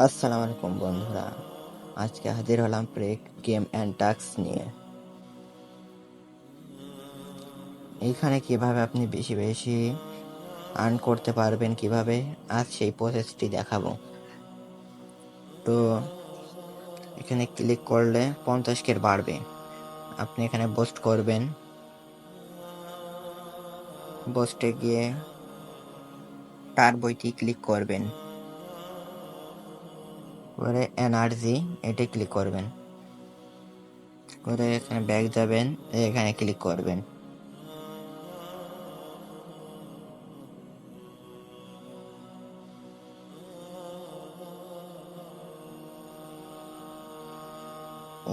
আসসালামু আলাইকুম বন্ধুরা, আজকে হাজির হলাম ব্রেক গেম অ্যান্ড টাস্ক নিয়ে। এইখানে কিভাবে আপনি বেশি বেশি আর্ন করতে পারবেন কিভাবে, আজ সেই প্রসেসটি দেখাবো। তো এখানে ক্লিক করলে 50 বাড়বে। আপনি এখানে বুস্ট করবেন, বুস্টে গিয়ে টার্বোতে ক্লিক করবেন, করে এনার্জি এটি ক্লিক করবেন, করে এখানে ব্যাক যাবেন, এখানে ক্লিক করবেন।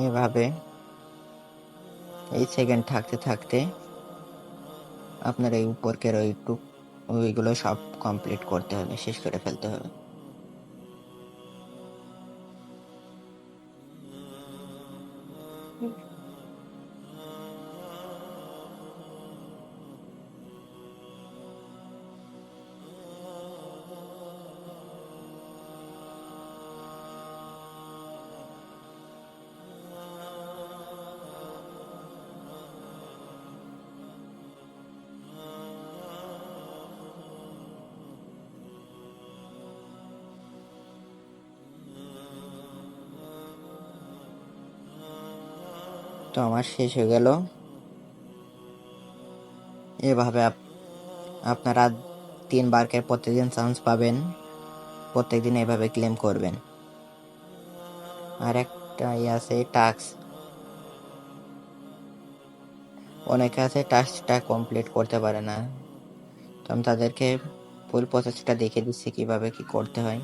এভাবে এই সেকেন্ড থাকতে থাকতে আপনার এই উপরকের ওইগুলো সব কমপ্লিট করতে হবে, শেষ করে ফেলতে হবে। তো আমার শেষ হয়ে গেল। এভাবে আপনারা 3 বার প্রত্যেকদিন চান্স পাবেন, প্রত্যেকদিন এভাবে ক্লেম করবেন। আর একটা আছে টাস্ক, অনেকে আছে টাস্কটা কমপ্লিট করতে পারে না, তো আমি তাদেরকে ফুল প্রসেসটা দেখে দিচ্ছি কিভাবে কি করতে হয়।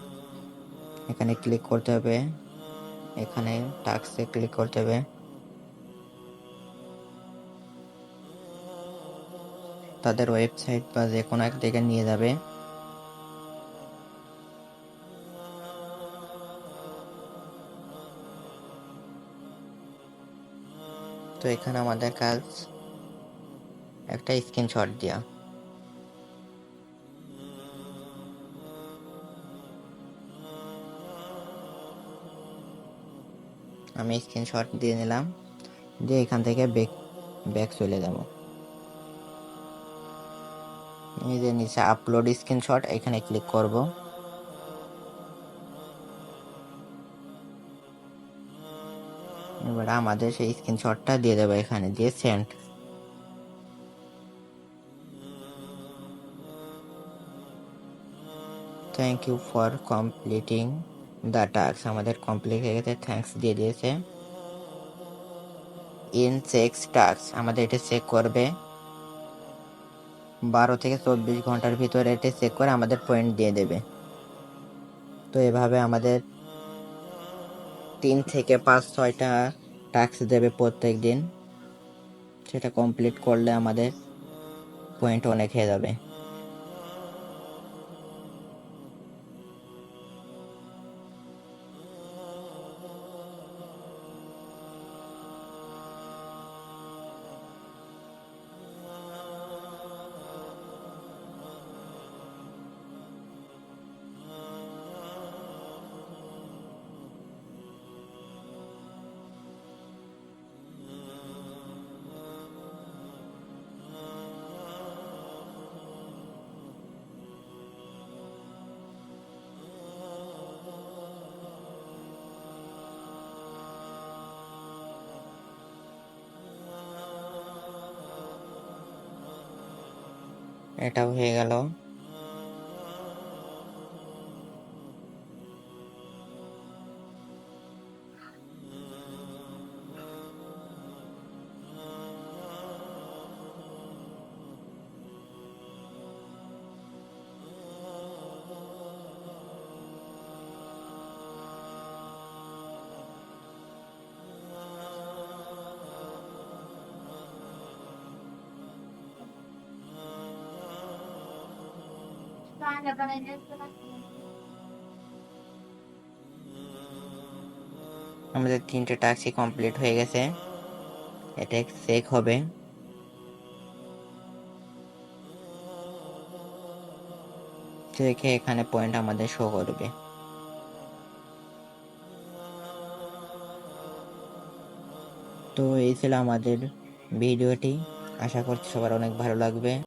এখানে ক্লিক করতে হবে, এখানে টাস্কে ক্লিক করতে হবে, তাদের ওয়েবসাইট বা যে কোনো এক দিকে নিয়ে যাবে। তো এখানে আমাদের কাজ একটা স্ক্রিনশট দেওয়া। আমি স্ক্রিনশট দিয়ে নিলাম, দিয়ে এখান থেকে ব্যাক চলে যাব। এই যে নিচে আপলোড স্ক্রিনশট, এখানে ক্লিক করব। এবার আমাদের সেই স্ক্রিনশটটা দিয়ে দেবো, এখানে দিয়ে send. Thank you for completing the task, আমাদের কমপ্লিট হয়ে গেছে, থ্যাঙ্কস দিয়ে দিয়েছে। ইন চেকস টাস্ক, আমাদের এটা চেক করবে 12 থেকে 24 ঘন্টার ভিতরে, এটা চেক করে আমাদের পয়েন্ট দিয়ে দেবে। তো এভাবে আমাদের 3 থেকে 5-6টা টাস্ক দেবে প্রত্যেক দিন, সেটা কমপ্লিট করলে আমাদের পয়েন্ট অনেক হয়ে যাবে। এটাও হয়ে গেল। আমাদের 3টে টাস্কই কমপ্লিট হয়ে গেছে, এটা চেক হবে। দেখে এখানে পয়েন্ট আমাদের শো করবে। তো এই ছিল আমাদের ভিডিওটি, আশা করছি সবার অনেক ভালো লাগবে।